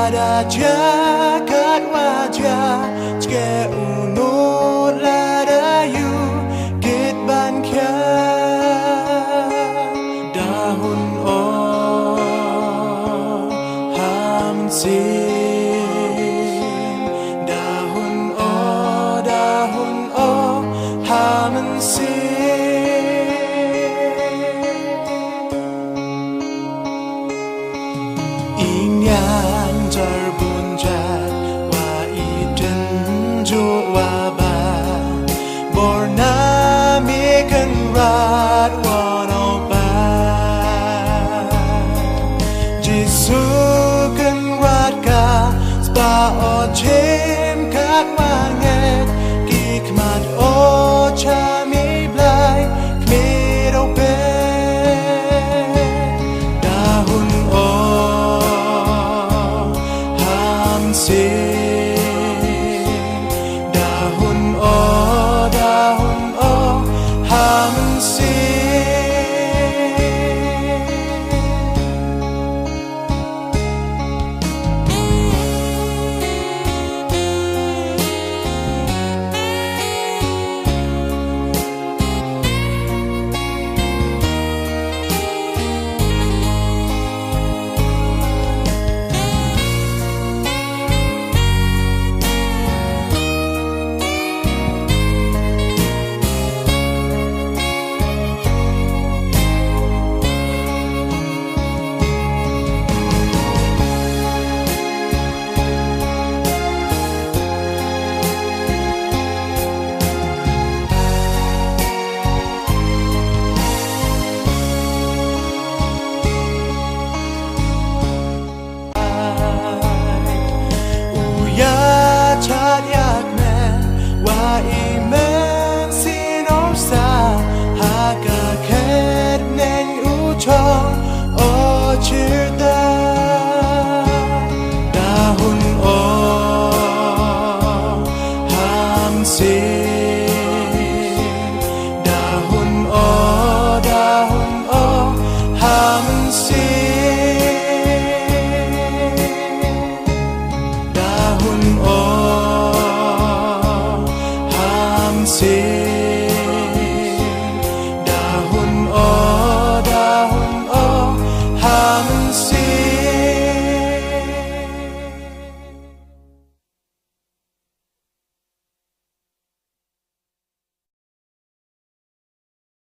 Raja kat wajah jika unut ladayu kit ban kya dahun oh ham sin dahun oh ham sin inyan terbunja wa iden jua ba borna mikan rat wano ba jisu kan rat ka spa o chem kat manget ki kmat o cha mi blai kmero pe dahun o dahun oh ham chát yak men wa imen sinosa haka khet nen u chong o chirta dahun o ham sin dahun o ham sin